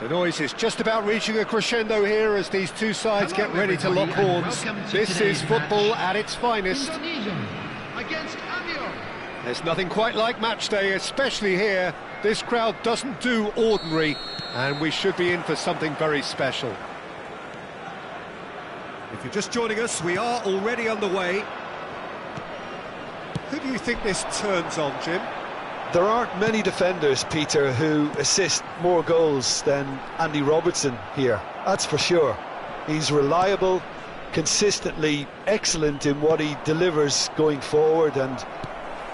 The noise is just about reaching a crescendo here as these two sides get ready to lock horns. This is football at its finest. Against Amiens. There's nothing quite like match day, especially here. This crowd doesn't do ordinary, and we should be in for something very special. If you're just joining us, we are already underway. Who do you think this turns on, Jim? There aren't many defenders, Peter, who assist more goals than Andy Robertson here, that's for sure. He's reliable, consistently excellent in what he delivers going forward, and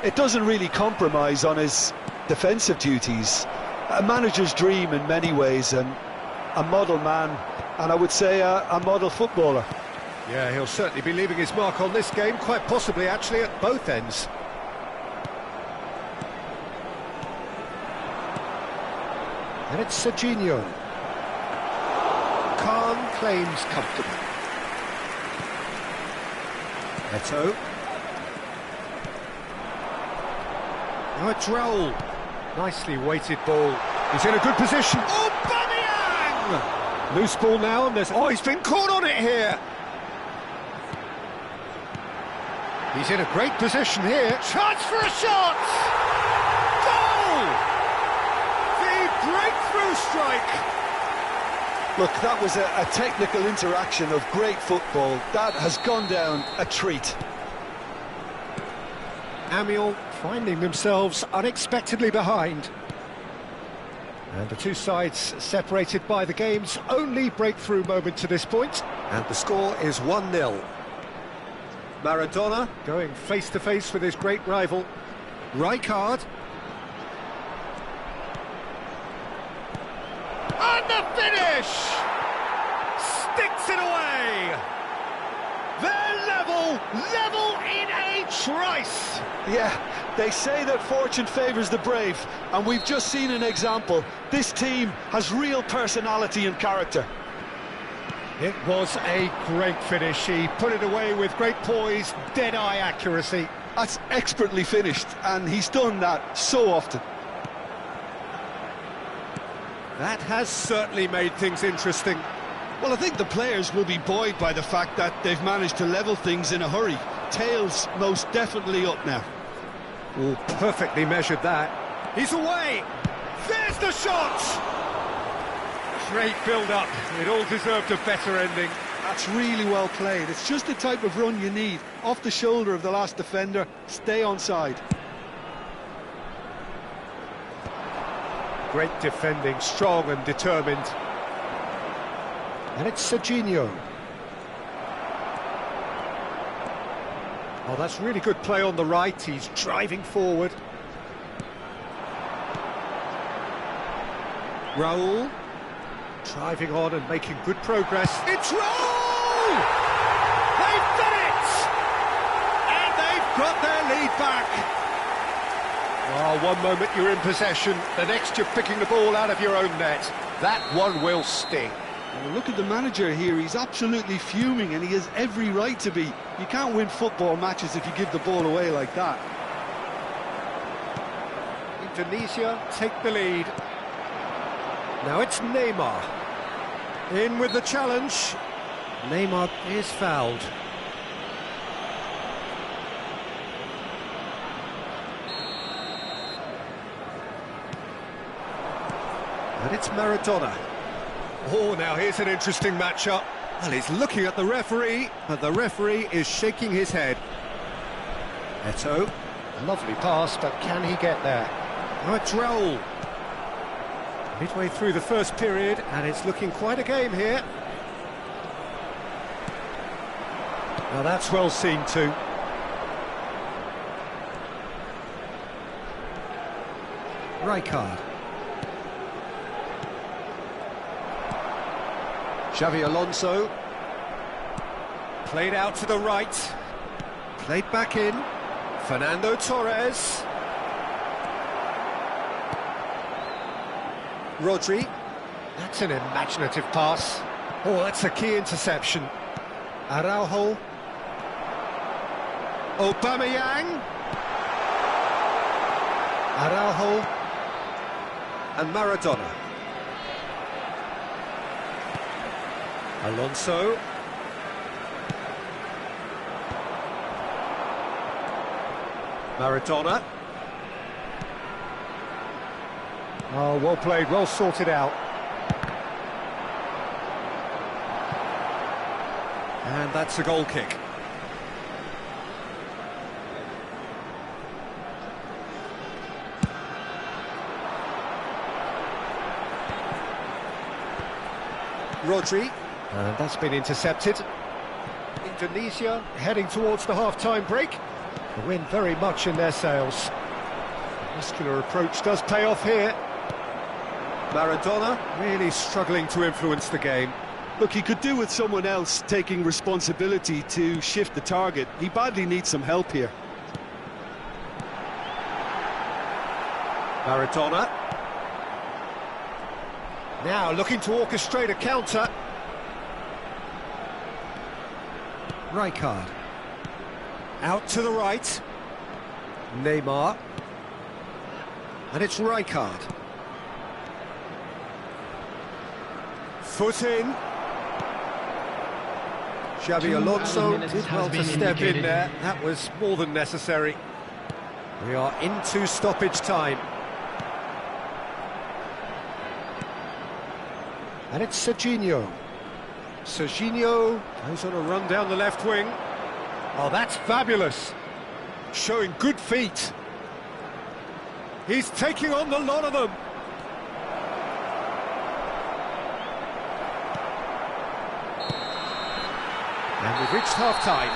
it doesn't really compromise on his defensive duties. A manager's dream in many ways, and a model man, and I would say a model footballer. Yeah, he'll certainly be leaving his mark on this game, quite possibly actually at both ends. And it's Serginho. Khan claims comfortable. Eto'o. Now it's Raul. Nicely weighted ball. He's in a good position. Oh, Aubameyang! Loose ball now, and there's... Oh, he's been caught on it here. He's in a great position here. Chance for a shot! Goal! The breakthrough strike! Look, that was a technical interaction of great football. That has gone down a treat. Amiens finding themselves unexpectedly behind. And the two sides separated by the game's only breakthrough moment to this point. And the score is 1-0. Maradona going face-to-face with his great rival, Rijkaard. And the finish! Sticks it away! They're level in a trice! Yeah, they say that fortune favours the brave, and we've just seen an example. This team has real personality and character. It was a great finish. He put it away with great poise, dead-eye accuracy. That's expertly finished, and he's done that so often. That has certainly made things interesting. Well, I think the players will be buoyed by the fact that they've managed to level things in a hurry. Tails most definitely up now. Oh, perfectly measured that. He's away! There's the shot! Great build-up. It all deserved a better ending. That's really well played. It's just the type of run you need. Off the shoulder of the last defender, stay onside. Great defending, strong and determined. And it's Serginho. Oh, that's really good play on the right. He's driving forward. Raul. Driving on and making good progress. It's Raul! They've done it! And they've got their lead back. Oh, one moment you're in possession, the next you're picking the ball out of your own net. That one will sting. Well, look at the manager here, he's absolutely fuming, and he has every right to be. You can't win football matches if you give the ball away like that. Indonesia take the lead. Now it's Neymar. In with the challenge. Neymar is fouled. And it's Maradona. Oh, now here's an interesting matchup. Well, he's looking at the referee, but the referee is shaking his head. Eto'o. Lovely pass, but can he get there? Now it's Raul. Midway through the first period, and it's looking quite a game here. Now that's well seen too. Rijkaard. Xavi Alonso. Played out to the right. Played back in. Fernando Torres. Rodri. That's an imaginative pass. Oh, that's a key interception. Araujo. Aubameyang. Araujo. And Maradona. Alonso. Maradona. Oh, well played, well sorted out. And that's a goal kick. Rodri, and that's been intercepted. Indonesia heading towards the half-time break. The wind very much in their sails. The muscular approach does pay off here. Maradona really struggling to influence the game. Look, he could do with someone else taking responsibility to shift the target. He badly needs some help here. Maradona. Now looking to orchestrate a counter. Rijkaard. Out to the right. Neymar. And it's Rijkaard. Foot in. Xabi Alonso did well to step in there. That was more than necessary. We are into stoppage time. And it's Serginho. Serginho goes on a run down the left wing. Oh, that's fabulous. Showing good feet. He's taking on the lot of them. And we've reached half-time.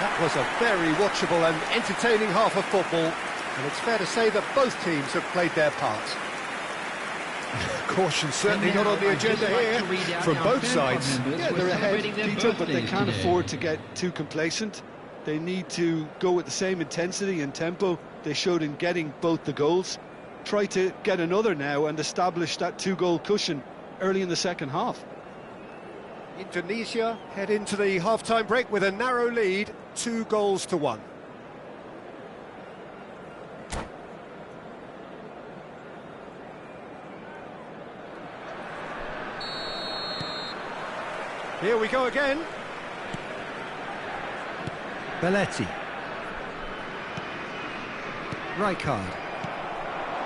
That was a very watchable and entertaining half of football. And it's fair to say that both teams have played their part. Caution certainly not on the agenda here from both sides. Yeah, they're ahead, Peter, but they can't afford to get too complacent. They need to go with the same intensity and tempo they showed in getting both the goals. Try to get another now and establish that two-goal cushion early in the second half. Indonesia head into the half-time break with a narrow lead, 2-1. Here we go again. Belletti. Rijkaard.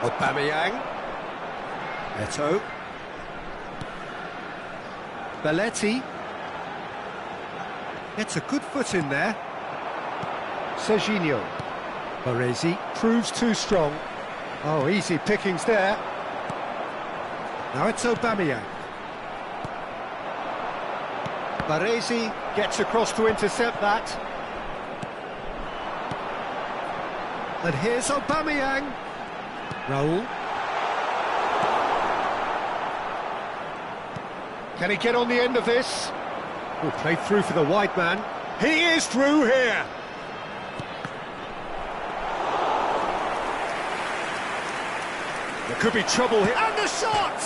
Aubameyang. Eto'o. Belletti. Gets a good foot in there. Serginho. Baresi proves too strong. Oh, easy pickings there. Now it's Aubameyang. Baresi gets across to intercept that. And here's Aubameyang. Raul. Can he get on the end of this? Oh, played through for the wide man. He is through here. There could be trouble here. And the shot!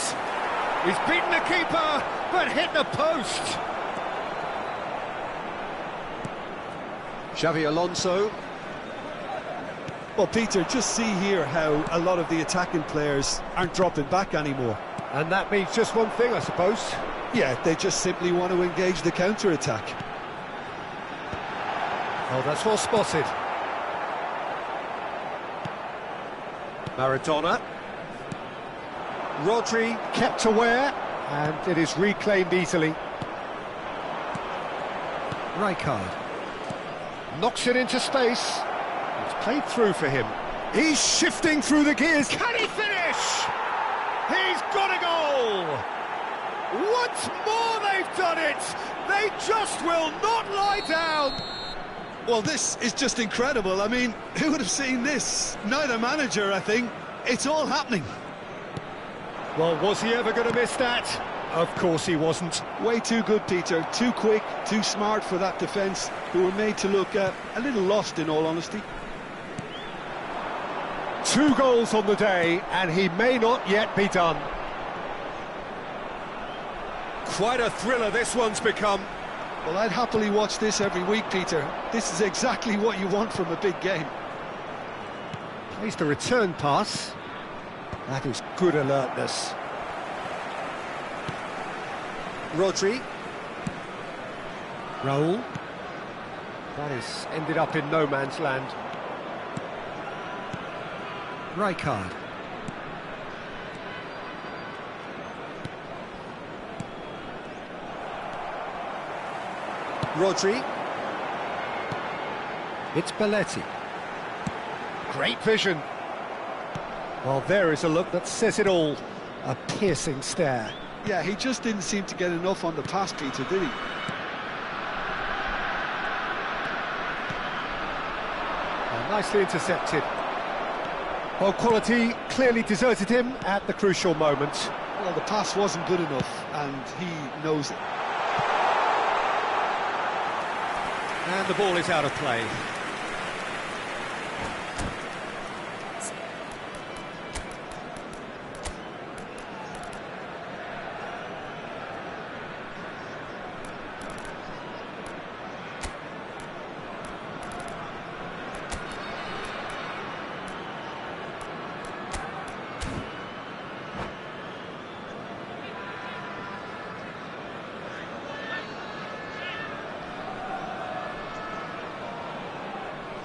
He's beaten the keeper, but hit the post. Xabi Alonso. Well, Peter, just see here how a lot of the attacking players aren't dropping back anymore. And that means just one thing, I suppose. Yeah, they just simply want to engage the counter-attack. Oh, that's well spotted. Maradona. Rodri kept aware, and it is reclaimed easily. Rijkaard. Knocks it into space. It's played through for him. He's shifting through the gears. Can he finish? He's got a goal! Once more they've done it! They just will not lie down! Well, this is just incredible. I mean, who would have seen this? Neither manager, I think. It's all happening. Well, was he ever going to miss that? Of course he wasn't. Way too good, Peter. Too quick, too smart for that defence, who were made to look a little lost, in all honesty. 2 goals on the day, and he may not yet be done. Quite a thriller this one's become. Well, I'd happily watch this every week, Peter. This is exactly what you want from a big game. Plays the return pass. That is good alertness. Rodri. Raul. That has ended up in no man's land. Rijkaard. Rodri. It's Belletti. Great vision. Well, there is a look that says it all. A piercing stare. Yeah, he just didn't seem to get enough on the pass, Peter, did he? Nicely intercepted. Well, quality clearly deserted him at the crucial moment. Well, the pass wasn't good enough, and he knows it. And the ball is out of play.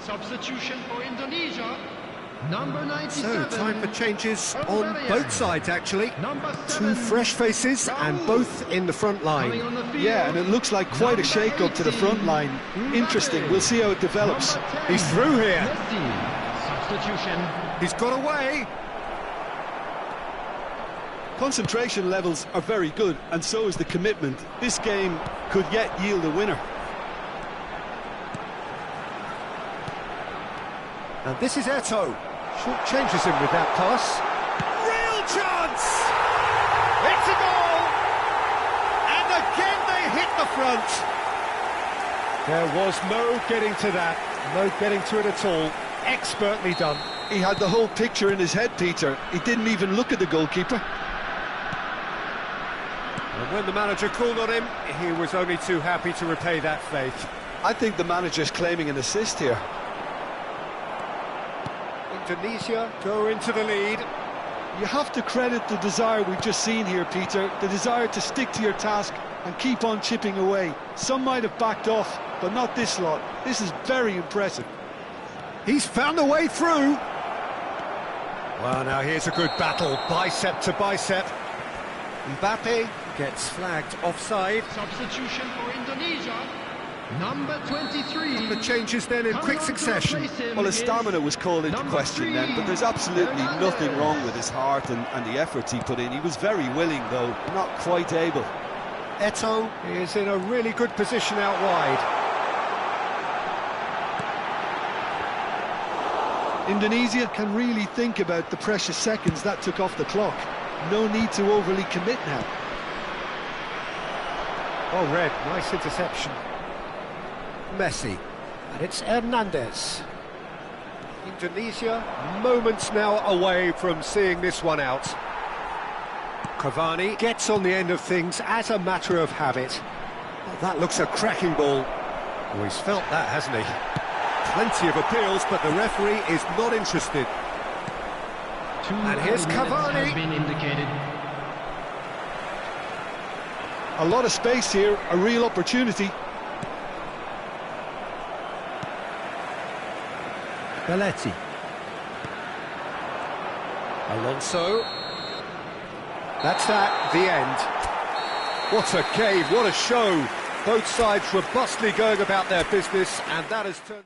Substitution for Indonesia, number 97. So, time for changes on both sides, actually. Number 7. Two fresh faces, and both in the front Coming line. on the field. Yeah, and it looks like quite a shake-up to the front line. Interesting, we'll see how it develops. Number 10, He's through here. Messi. Substitution. He's got away. Concentration levels are very good, and so is the commitment. This game could yet yield a winner. And this is Eto'o. Short changes him with that pass. Real chance! It's a goal! And again they hit the front. There was no getting to that. No getting to it at all. Expertly done. He had the whole picture in his head, Peter. He didn't even look at the goalkeeper. And when the manager called on him, he was only too happy to repay that faith. I think the manager's claiming an assist here. Indonesia go into the lead. You have to credit the desire we've just seen here, Peter. The desire to stick to your task and keep on chipping away. Some might have backed off, but not this lot. This is very impressive. He's found a way through. Well, now here's a good battle, bicep to bicep. Mbappe gets flagged offside. Substitution for Indonesia, number 23. The changes then in quick succession. Well, his stamina was called into question then, but there's absolutely nothing wrong with his heart and the efforts he put in. He was very willing, though, not quite able. Eto'o is in a really good position out wide. Indonesia can really think about the precious seconds that took off the clock. No need to overly commit now. Oh, Red, nice interception. Messi, and it's Hernandez. Indonesia, moments now away from seeing this one out. Cavani gets on the end of things as a matter of habit. Oh, that looks a cracking ball. Oh, he's felt that, hasn't he? Plenty of appeals, but the referee is not interested. And here's Cavani. Has been indicated. A lot of space here, a real opportunity. Belletti. Alonso. That's that, the end. What a game, what a show. Both sides robustly going about their business, and that has turned...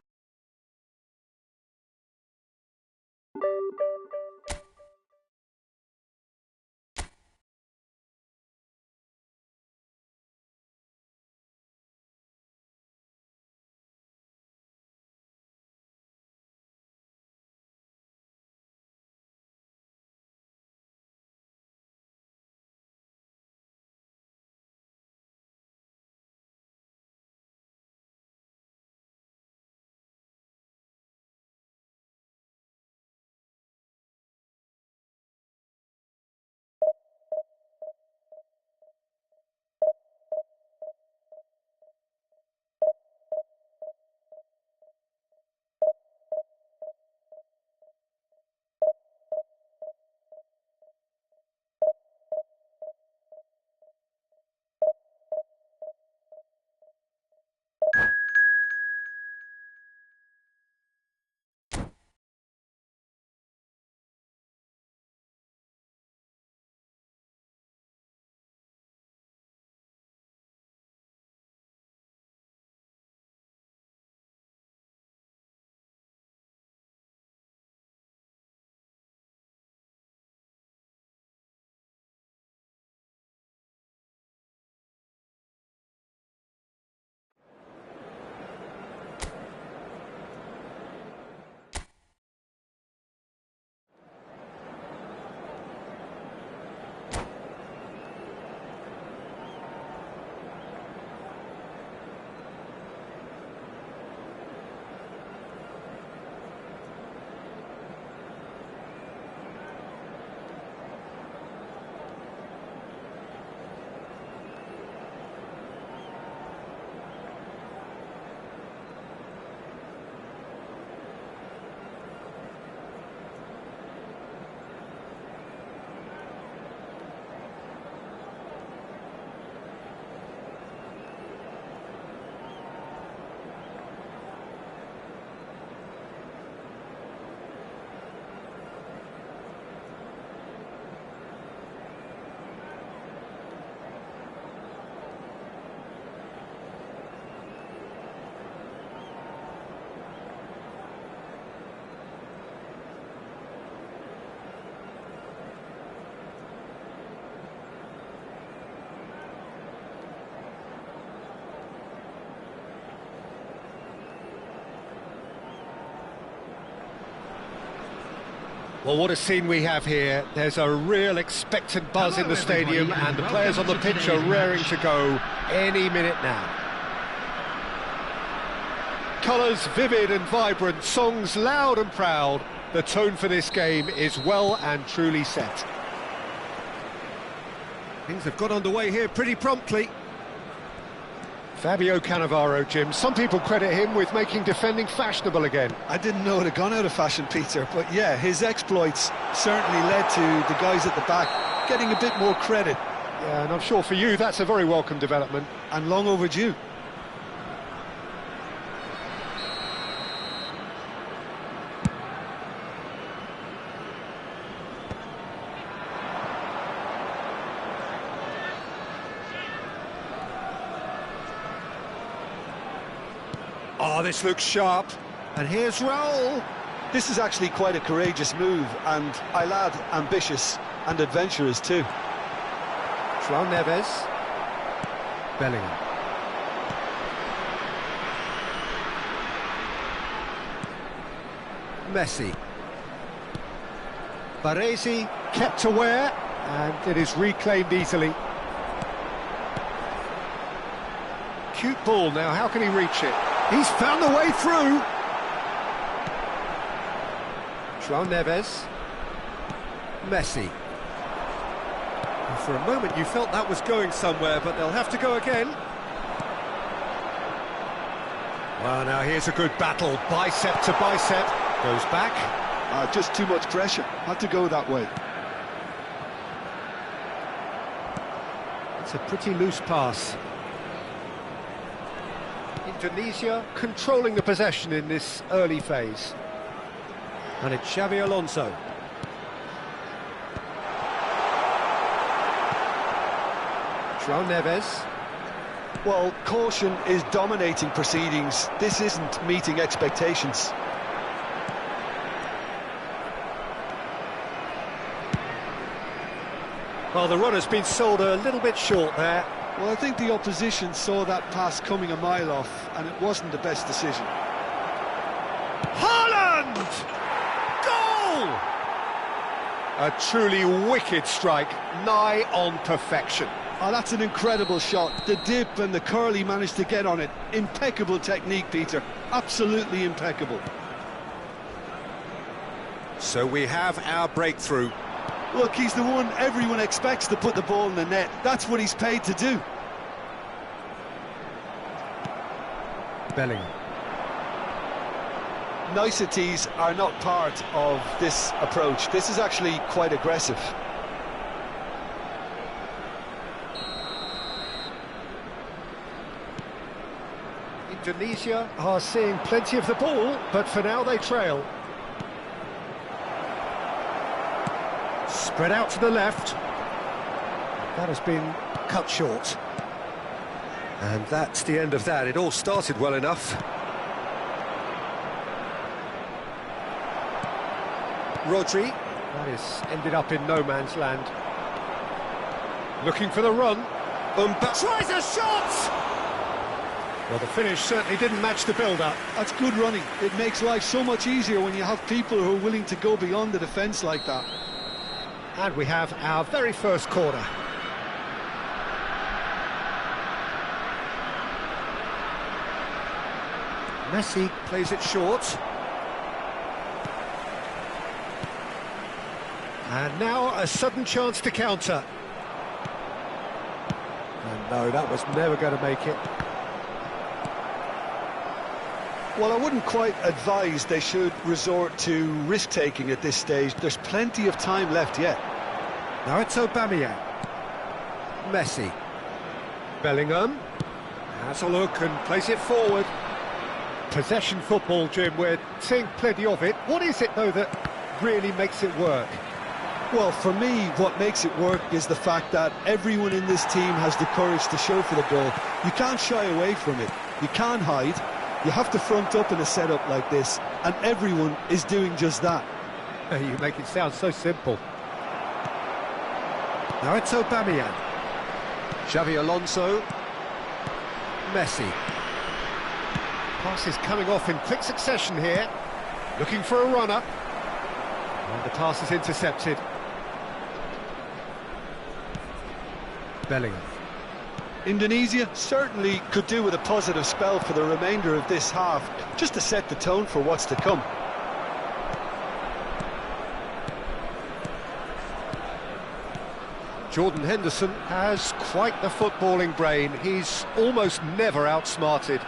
Well, what a scene we have here. There's a real expectant buzz in the stadium, and the players on the pitch are raring to go any minute now. Colours vivid and vibrant, songs loud and proud. The tone for this game is well and truly set. Things have got underway here pretty promptly. Fabio Cannavaro, Jim. Some people credit him with making defending fashionable again. I didn't know it had gone out of fashion, Peter, but yeah, his exploits certainly led to the guys at the back getting a bit more credit. Yeah, and I'm sure for you that's a very welcome development. And long overdue. Oh, this looks sharp. And here's Raul. This is actually quite a courageous move, and I'll add ambitious and adventurous too. João Neves. Bellingham. Messi. Baresi kept aware, and it is reclaimed easily. Cute ball now, how can he reach it? He's found the way through. João Neves. Messi. And for a moment you felt that was going somewhere, but they'll have to go again. Well, now here's a good battle, bicep to bicep. Goes back. Just too much pressure. Had to go that way. It's a pretty loose pass. Indonesia controlling the possession in this early phase. And it's Xabi Alonso. João Neves. Well, caution is dominating proceedings. This isn't meeting expectations. Well, the run has been sold a little bit short there. Well, I think the opposition saw that pass coming a mile off, and it wasn't the best decision. Haaland! Goal! A truly wicked strike, nigh on perfection. Oh, that's an incredible shot. The dip and the curl he managed to get on it. Impeccable technique, Peter. Absolutely impeccable. So we have our breakthrough. Look, he's the one everyone expects to put the ball in the net. That's what he's paid to do. Bellingham. Niceties are not part of this approach. This is actually quite aggressive. Indonesia are seeing plenty of the ball, but for now they trail. Spread out to the left. That has been cut short. And that's the end of that. It all started well enough. Rodri. That is ended up in no man's land. Looking for the run. Tries a shot! Well, the finish certainly didn't match the build-up. That's good running. It makes life so much easier when you have people who are willing to go beyond the defence like that. And we have our very first corner. Messi plays it short. And now a sudden chance to counter. And no, that was never going to make it. Well, I wouldn't quite advise they should resort to risk-taking at this stage. There's plenty of time left yet. Now it's Aubameyang. Messi. Bellingham. Has a look and plays it forward. Possession football, Jim, we're seeing plenty of it. What is it, though, that really makes it work? Well, for me, what makes it work is the fact that everyone in this team has the courage to show for the ball. You can't shy away from it. You can't hide. You have to front up in a setup like this, and everyone is doing just that. You make it sound so simple. Now it's Aubameyang. Xabi Alonso. Messi. Passes coming off in quick succession here. Looking for a runner. And the pass is intercepted. Bellingham. Indonesia certainly could do with a positive spell for the remainder of this half, just to set the tone for what's to come. Jordan Henderson has quite the footballing brain. He's almost never outsmarted.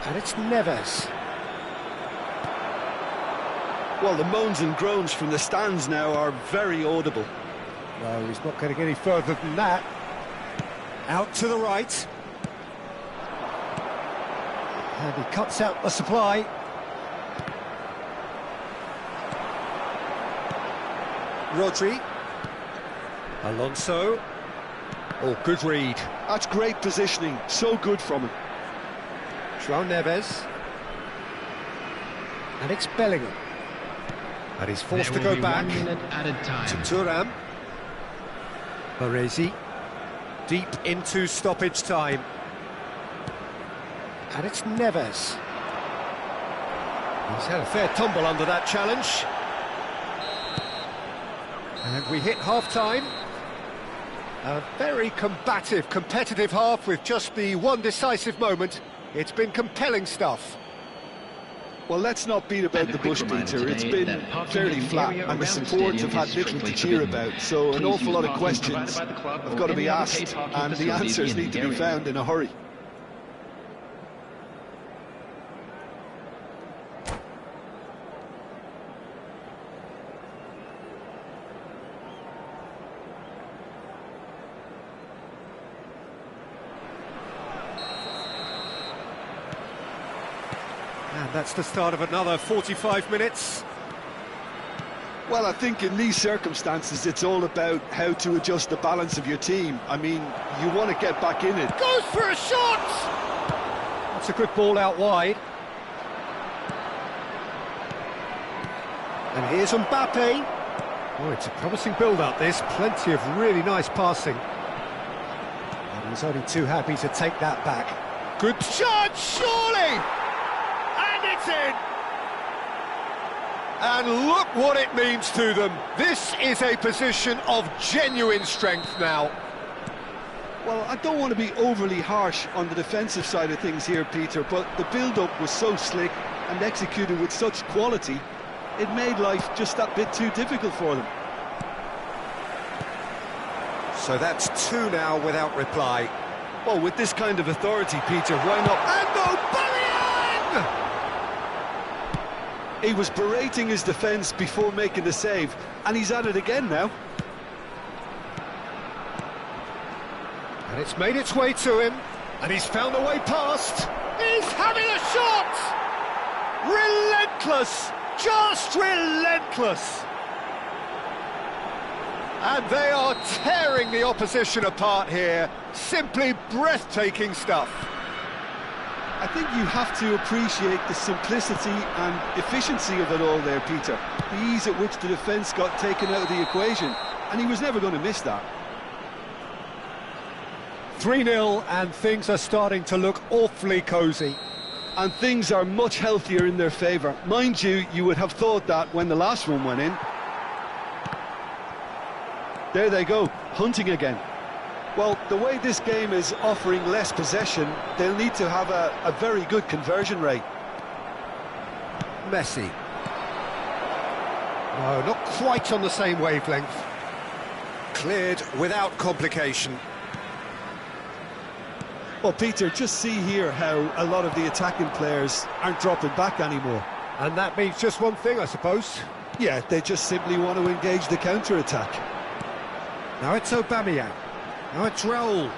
And it's Neves. Well, the moans and groans from the stands now are very audible. No, he's not going to get any further than that. Out to the right. And he cuts out the supply. Rodri. Alonso. Oh, good read. That's great positioning, so good from him. João Neves. And it's Bellingham. And he's forced to There will go be back 1 minute added time. to Thuram. Baresi. Deep into stoppage time. And it's Neves. He's had a fair tumble under that challenge. And we hit half-time. A very combative, competitive half with just the one decisive moment. It's been compelling stuff. Well, let's not beat about the bush, Peter. It's been fairly flat, and the supporters have had little to cheer about, so an awful lot of questions have got to be asked, and the answers need to be found in a hurry. And that's the start of another 45 minutes. Well, I think in these circumstances it's all about how to adjust the balance of your team. I mean, you want to get back in it. Goes for a shot! That's a good ball out wide. And here's Mbappe. Oh, it's a promising build-up, this. Plenty of really nice passing. And he's only too happy to take that back. Good shot, surely! And it's in! And look what it means to them. This is a position of genuine strength now. Well, I don't want to be overly harsh on the defensive side of things here, Peter, but the build-up was so slick and executed with such quality, it made life just that bit too difficult for them. So that's two now without reply. Well, with this kind of authority, Peter, why not? And Aubameyang! He was berating his defence before making the save, and he's at it again now. And it's made its way to him, and he's found a way past. He's having a shot! Relentless! Just relentless! And they are tearing the opposition apart here. Simply breathtaking stuff. I think you have to appreciate the simplicity and efficiency of it all there, Peter. The ease at which the defence got taken out of the equation, and he was never going to miss that. 3-0, and things are starting to look awfully cosy. And things are much healthier in their favour. Mind you, you would have thought that when the last one went in. There they go, hunting again. Well, the way this game is offering less possession, they'll need to have a very good conversion rate. Messi. No, not quite on the same wavelength. Cleared without complication. Well, Peter, just see here how a lot of the attacking players aren't dropping back anymore. And that means just one thing, I suppose. Yeah, they just simply want to engage the counter-attack. Now it's Aubameyang. Now it's Raul.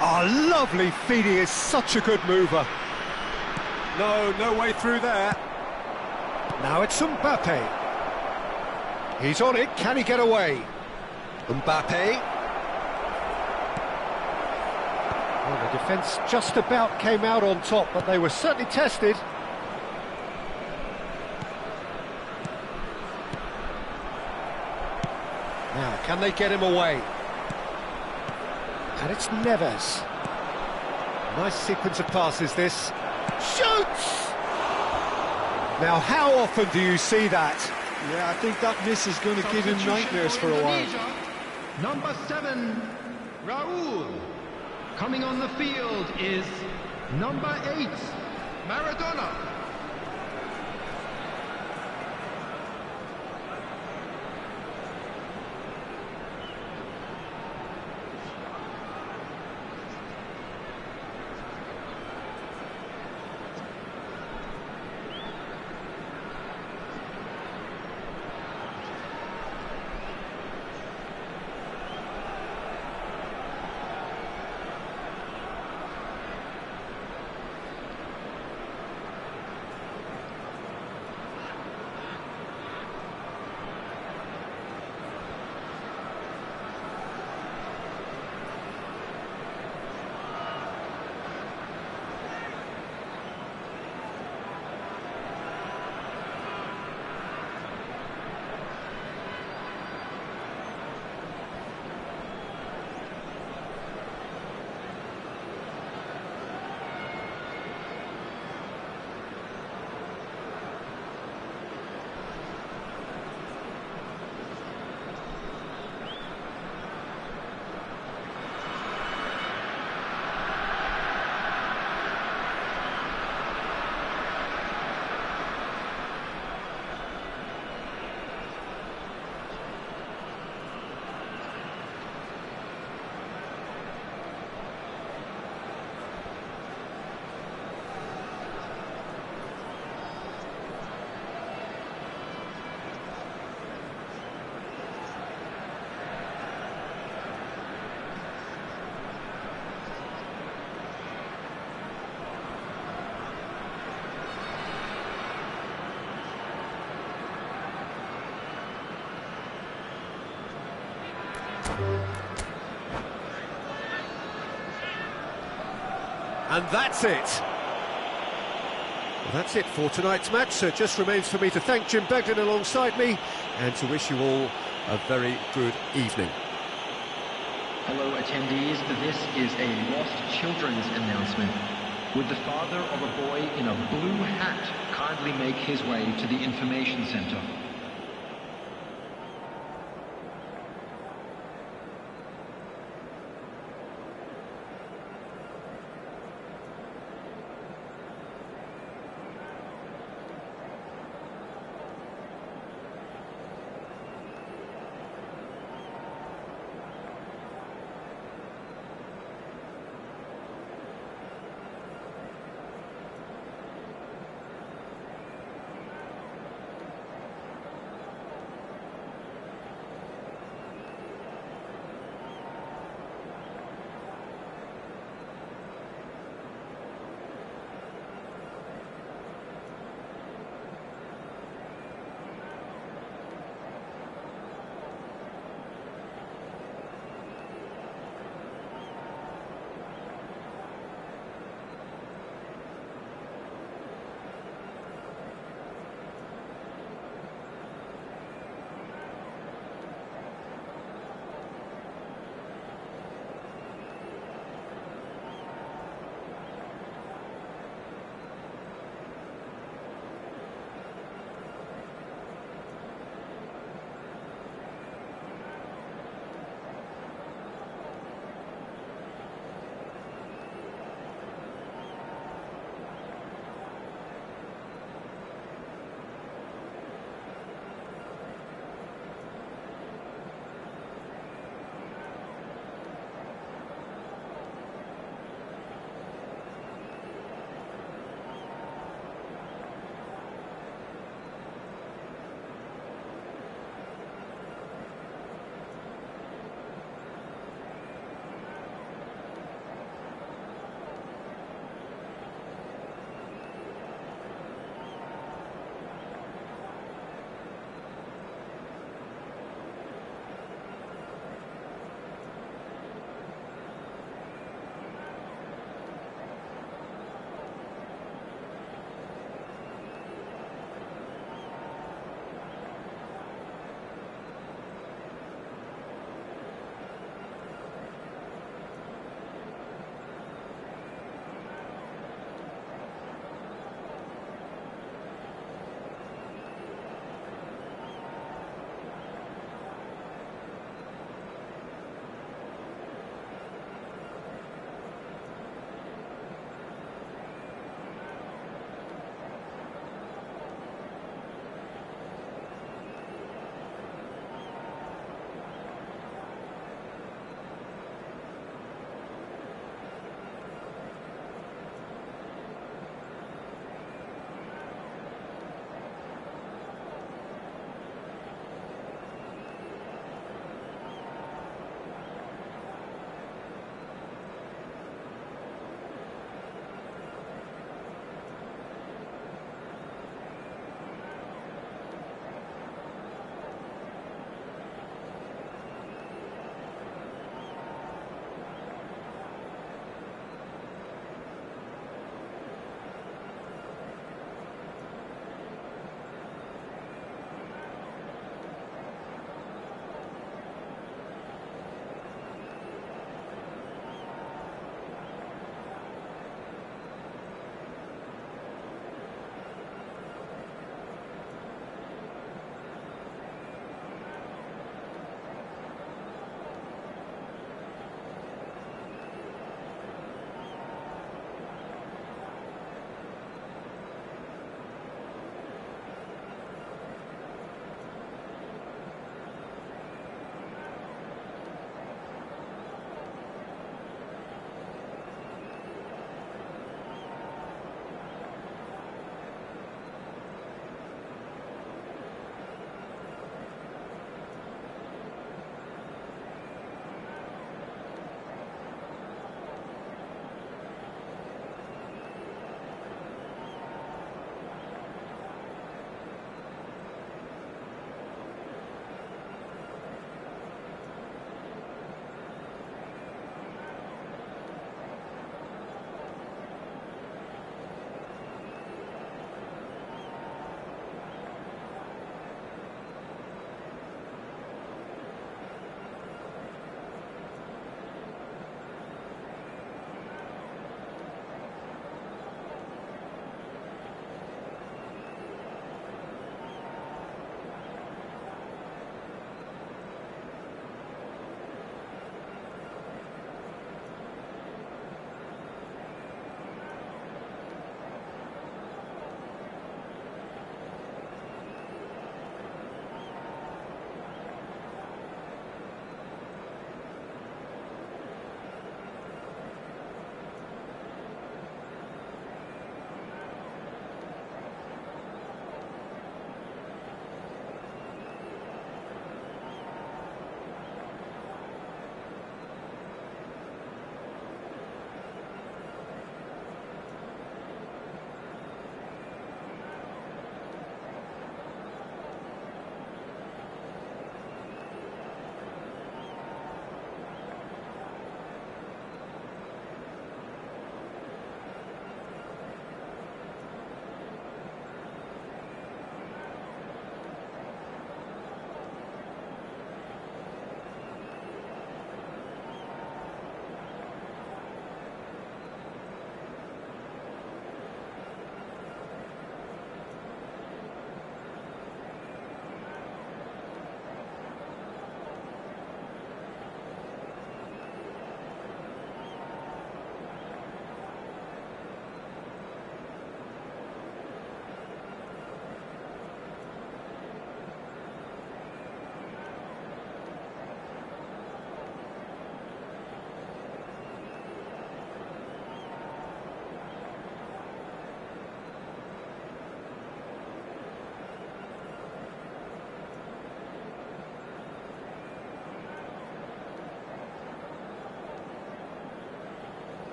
Oh, lovely feed. He is such a good mover. No way through there. Now it's Mbappe. He's on it. Can he get away? Mbappe. Well, the defence just about came out on top, but they were certainly tested. Now, can they get him away? And it's Neves. Nice sequence of passes, this. Shoots! Now, how often do you see that? Yeah, I think that miss is going to give him nightmares for a while. Indonesia, number 7, Raul. Coming on the field is number 8, Maradona. And that's it. Well, that's it for tonight's match. So it just remains for me to thank Jim Beglin alongside me and to wish you all a very good evening. Hello attendees, this is a Lost Children's announcement. Would the father of a boy in a blue hat kindly make his way to the information centre?